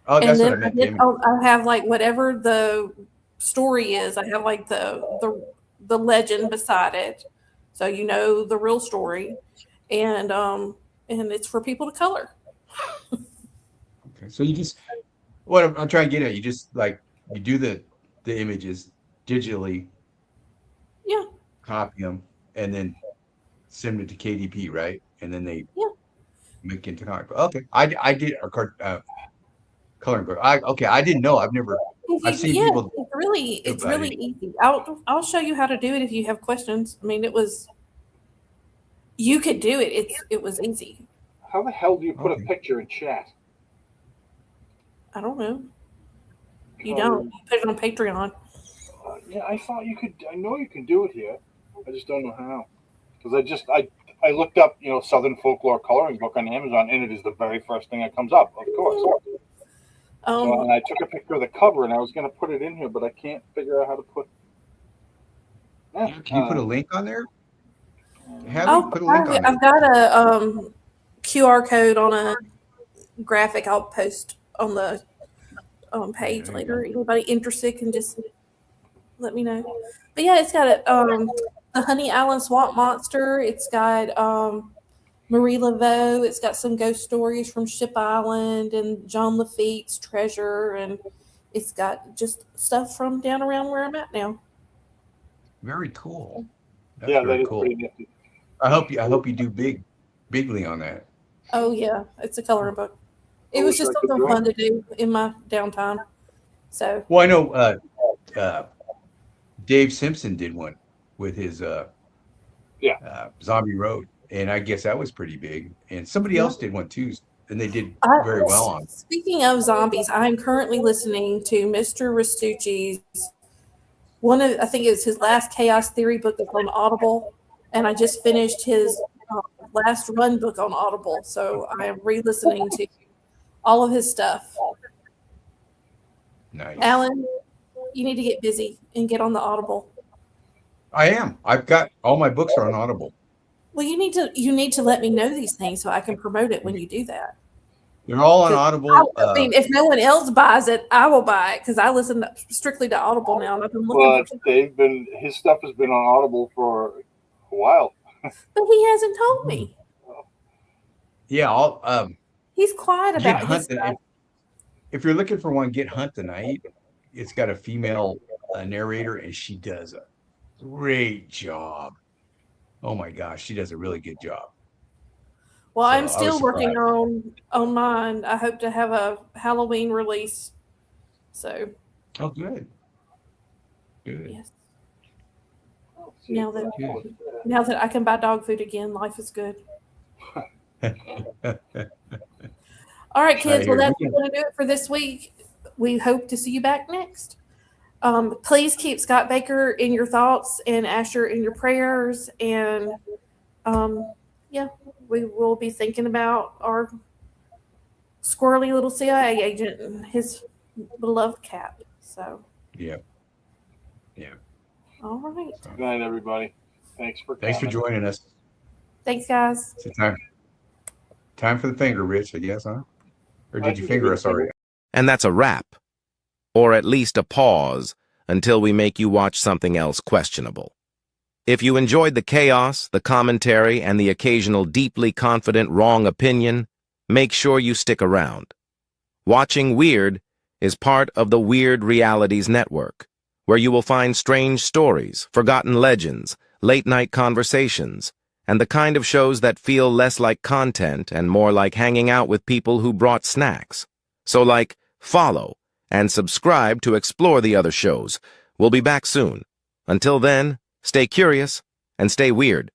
Oh, that's and what I then meant. I have like whatever the story is. I have like the legend beside it, so you know the real story, and it's for people to color. Okay, so you just what I'm trying to get at, you just like you do the images digitally, copy them, and then send it to KDP, right? And then they make it into comic book. Okay, I did a coloring book. I didn't know. I've seen people. It's really easy. I'll show you how to do it if you have questions. I mean, you could do it. It was easy. How the hell do you put a picture in chat? I don't know. You don't. You put it on Patreon. Yeah, I thought you could. I know you can do it here. I just don't know how. Because I looked up, Southern folklore coloring book on Amazon, and it is the very first thing that comes up, of course. And I took a picture of the cover, and I was going to put it in here, but I can't figure out how to put. Can you put a link on there? I've got a QR code on a graphic I'll post on the page later. Anybody interested can just let me know. But yeah, it's got the Honey Island Swamp Monster. It's got Marie Laveau. It's got some ghost stories from Ship Island and John Lafitte's Treasure, and it's got just stuff from down around where I'm at now. Very cool. That's very cool. Pretty nifty. I hope you do bigly on that. Oh yeah, it's a coloring book. It was just something fun to do in my downtime. So. Well, I know Dave Simpson did one with his Zombie Road, and I guess that was pretty big. And somebody else did one too, and they did very well on it. Speaking of zombies, I'm currently listening to Mr. Restucci's I think it's his last Chaos Theory book that's on Audible, and I just finished his last run book on Audible, so I am re-listening to all of his stuff. Nice. Alan, you need to get busy and get on the Audible. I am. I've got all my books are on Audible. Well, you need to let me know these things so I can promote it when you do that. They're all on Audible. I mean, if no one else buys it, I will buy it because I listen strictly to Audible now. And I've been looking his stuff has been on Audible for a while. But he hasn't told me. Yeah, he's quiet about his stuff. If you're looking for one, get Hunt the Night. It's got a female narrator, and she does a great job. Oh my gosh, she does a really good job. Well, I'm still working on mine. I hope to have a Halloween release. So. Oh, good. Good. Yes. Now that I can buy dog food again, life is good. All right, kids. Well, that's going to do it for this week. We hope to see you back next. Please keep Scott Baker in your thoughts and Asher in your prayers. And we will be thinking about our squirrely little CIA agent and his beloved cat. So. Yeah. All right. Good night, everybody. Thanks for joining us. Thanks, guys. It's time for the finger, Rich, I guess, huh? Or did you finger us already? And that's a wrap. Or at least a pause until we make you watch something else questionable. If you enjoyed the chaos, the commentary, and the occasional deeply confident wrong opinion, make sure you stick around. Watching Wyrd is part of the Weird Realities Network, where you will find strange stories, forgotten legends, late-night conversations, and the kind of shows that feel less like content and more like hanging out with people who brought snacks. So follow and subscribe to explore the other shows. We'll be back soon. Until then, stay curious and stay weird.